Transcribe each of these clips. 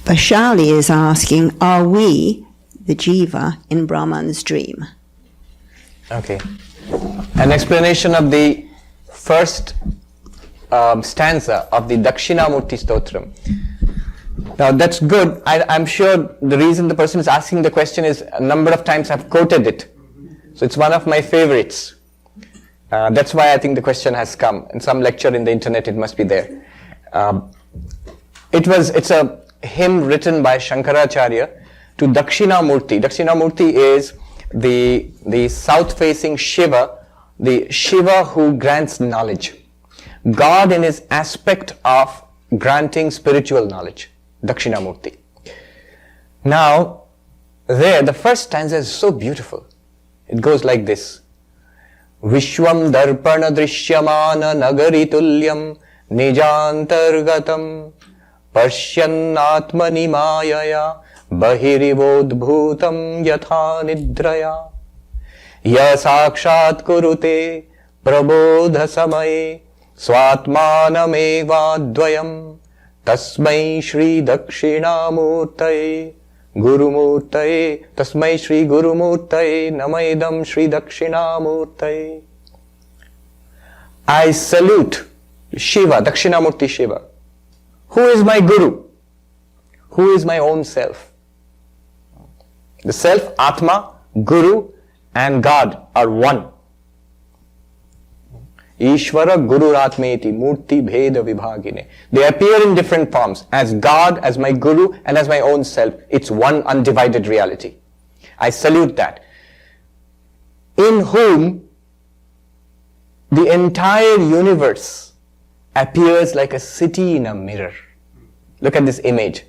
Vashali is asking, are we, the jiva, in Brahman's dream? Okay. An explanation of the first stanza of the Dakshinamurti Stotram. Now that's good. I'm sure the reason the person is asking the question is a number of times I've quoted it. So it's one of my favorites. That's why I think the question has come. In some lecture in the internet it must be there. It's a hymn written by Shankaracharya to Dakshinamurti. Dakshinamurti is the south-facing Shiva, the Shiva who grants knowledge. God in his aspect of granting spiritual knowledge. Dakshinamurti. Now, there, the first stanza is so beautiful. It goes like this. Vishwam darpana drishyamana nagari tulyam nijantargatam pashyan atmani mayaya bahirivodbhutam yatha nidraya ya sakshat kurute prabodha samaye swatmanamevadvayam tasmai shri dakshinamurtaye gurumurtaye tasmai shri gurumurtaye namaidam shri dakshinamurtaye. I salute Shiva, Dakshinamurti Shiva. Who is my guru? Who is my own self? The self, Atma, Guru and God are one. Ishvara Gururatmeti Murti Bheda Vibhagine. They appear in different forms as God, as my Guru and as my own self. It's one undivided reality. I salute that. In whom the entire universe appears like a city in a mirror. Look at this image.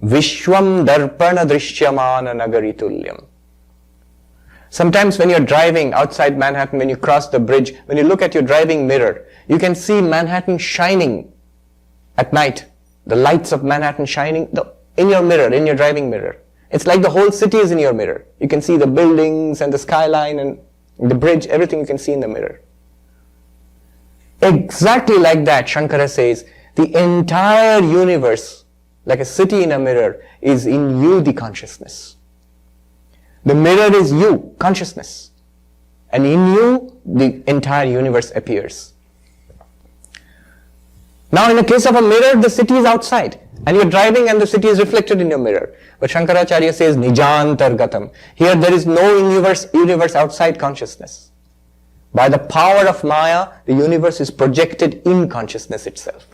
Vishwam Darpana Drishyamana Nagari Tulyam. Sometimes when you're driving outside Manhattan, when you cross the bridge, when you look at your driving mirror, you can see Manhattan shining at night. The lights of Manhattan shining in your mirror, in your driving mirror. It's like the whole city is in your mirror. You can see the buildings and the skyline and the bridge, everything you can see in the mirror. Exactly like that, Shankara says, the entire universe, like a city in a mirror, is in you, the consciousness. The mirror is you, consciousness. And in you, the entire universe appears. Now in the case of a mirror, the city is outside. And you're driving and the city is reflected in your mirror. But Shankaracharya says, Nijantargatam. Here there is no universe outside consciousness. By the power of Maya, the universe is projected in consciousness itself.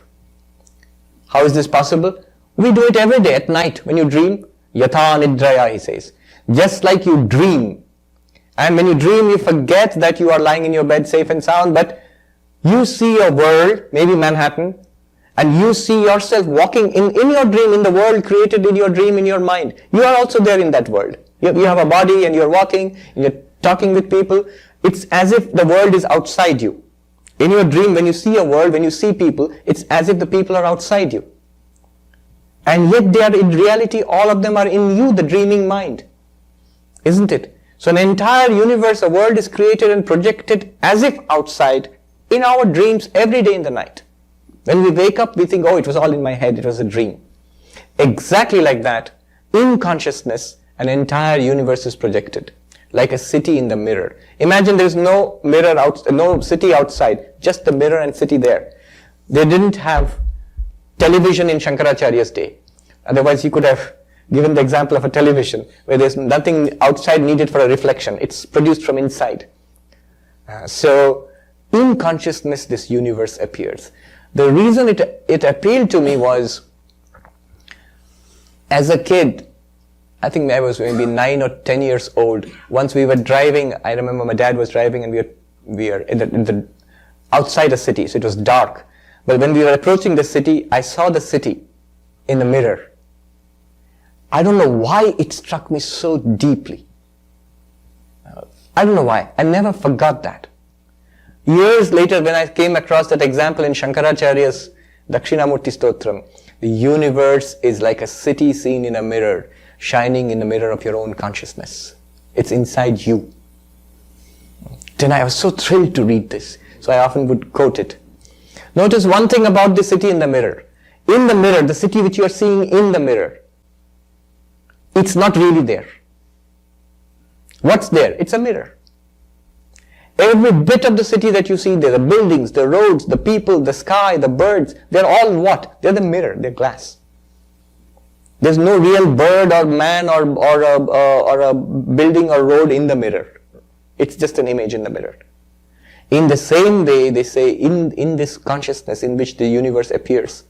How is this possible? We do it every day at night when you dream. Yatha nidraya, he says. Just like you dream. And when you dream, you forget that you are lying in your bed safe and sound, but you see your world, maybe Manhattan, and you see yourself walking in your dream, in the world created in your dream, in your mind. You are also there in that world. You have a body and you're walking, and you're talking with people. It's as if the world is outside you. In your dream, when you see a world, when you see people, it's as if the people are outside you. And yet they are in reality, all of them are in you, the dreaming mind. Isn't it? So an entire universe, a world is created and projected as if outside in our dreams every day in the night. When we wake up, we think, oh, it was all in my head, it was a dream. Exactly like that, in consciousness, an entire universe is projected, like a city in the mirror. Imagine there is no mirror no city outside, just the mirror and city there. They didn't have television in Shankaracharya's day. Otherwise, he could have given the example of a television where there's nothing outside needed for a reflection. It's produced from inside. So, in consciousness, this universe appears. The reason it appealed to me was, as a kid, I think I was maybe 9 or 10 years old. Once we were driving, I remember my dad was driving and we were in the outside a city, so it was dark. But when we were approaching the city, I saw the city in the mirror. I don't know why it struck me so deeply. I don't know why. I never forgot that. Years later, when I came across that example in Shankaracharya's Dakshinamurti Stotram, the universe is like a city seen in a mirror, shining in the mirror of your own consciousness. It's inside you. Then I was so thrilled to read this, so I often would quote it. Notice one thing about the city in the mirror. In the mirror, the city which you are seeing in the mirror, it's not really there. What's there? It's a mirror. Every bit of the city that you see there, the buildings, the roads, the people, the sky, the birds, they're all what? They're the mirror, they're glass. There's no real bird or man or a building or road in the mirror. It's just an image in the mirror. In the same way, they say, in this consciousness in which the universe appears,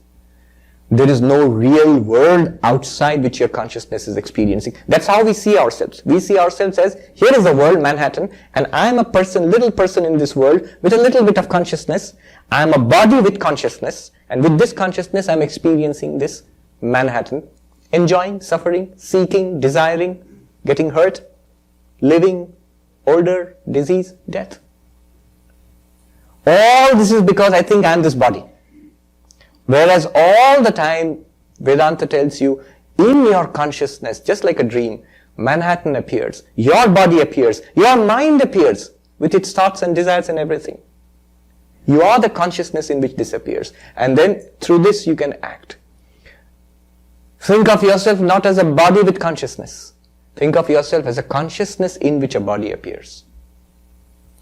there is no real world outside which your consciousness is experiencing. That's how we see ourselves. We see ourselves as, here is the world, Manhattan, and I'm a person, little person in this world with a little bit of consciousness. I'm a body with consciousness, and with this consciousness I'm experiencing this Manhattan, enjoying, suffering, seeking, desiring, getting hurt, living, older, disease, death. All this is because I think I'm this body. Whereas all the time, Vedanta tells you, in your consciousness, just like a dream, Manhattan appears, your body appears, your mind appears with its thoughts and desires and everything. You are the consciousness in which this appears. And then through this you can act. Think of yourself not as a body with consciousness. Think of yourself as a consciousness in which a body appears.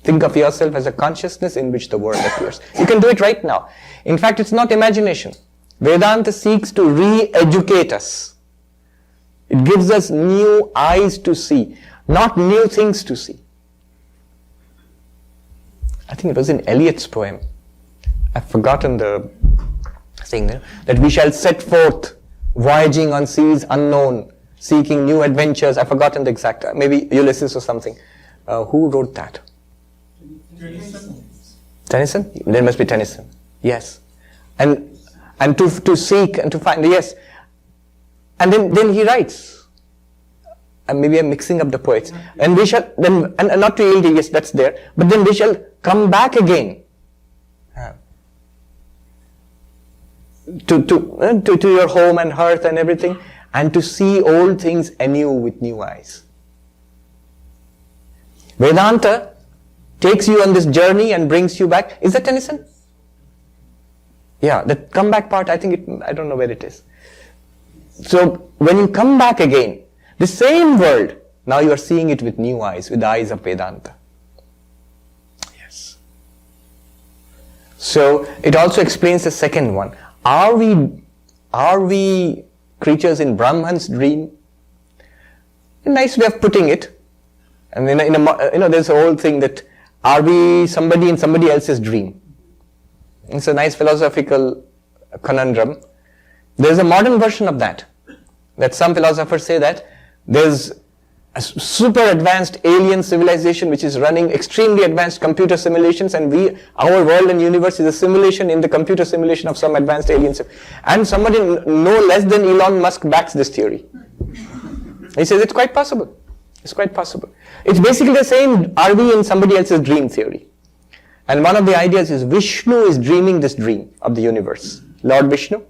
Think of yourself as a consciousness in which the world appears. You can do it right now. In fact, it's not imagination. Vedanta seeks to re-educate us. It gives us new eyes to see, not new things to see. I think it was in Eliot's poem. I've forgotten the thing there. That we shall set forth, voyaging on seas unknown, seeking new adventures. I've forgotten the exact, maybe Ulysses or something. Who wrote that? Tennyson? There must be Tennyson. Yes. And to seek and to find, yes. And then he writes. And maybe I'm mixing up the poets. And we shall, then, and not to yield, yes, that's there. But then we shall come back again. To your home and hearth and everything. And to see old things anew with new eyes. Vedanta takes you on this journey and brings you back. Is that Tennyson? Yeah, the comeback part, I don't know where it is. So, when you come back again, the same world, now you are seeing it with new eyes, with the eyes of Vedanta. Yes. So, it also explains the second one. Are we creatures in Brahman's dream? A nice way of putting it. And there's a whole thing that, are we somebody in somebody else's dream? It's a nice philosophical conundrum. There's a modern version of that. That some philosophers say that there's a super advanced alien civilization which is running extremely advanced computer simulations, and our world and universe is a simulation in the computer simulation of some advanced alien civilization. And somebody no less than Elon Musk backs this theory. He says it's quite possible. It's quite possible. It's basically the same, are we in somebody else's dream theory? And one of the ideas is Vishnu is dreaming this dream of the universe. Lord Vishnu.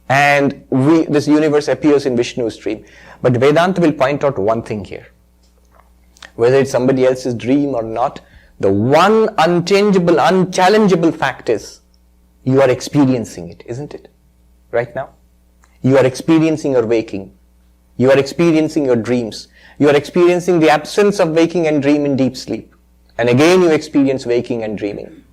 And this universe appears in Vishnu's dream. But Vedanta will point out one thing here. Whether it's somebody else's dream or not, the one unchangeable, unchallengeable fact is, you are experiencing it, isn't it? Right now. You are experiencing your waking. You are experiencing your dreams. You are experiencing the absence of waking and dream in deep sleep. And again you experience waking and dreaming.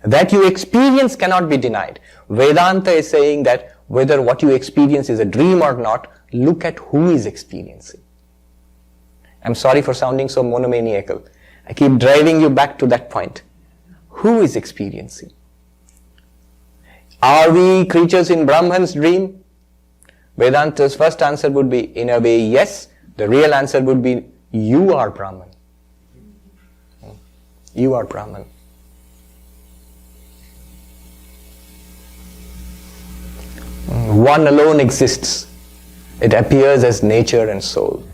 That you experience cannot be denied. Vedanta is saying that whether what you experience is a dream or not, look at who is experiencing. I'm sorry for sounding so monomaniacal. I keep driving you back to that point. Who is experiencing? Are we creatures in Brahman's dream? Vedanta's first answer would be, in a way, yes. The real answer would be, you are Brahman. You are Brahman. One alone exists. It appears as nature and soul.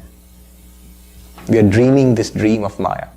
We are dreaming this dream of Maya.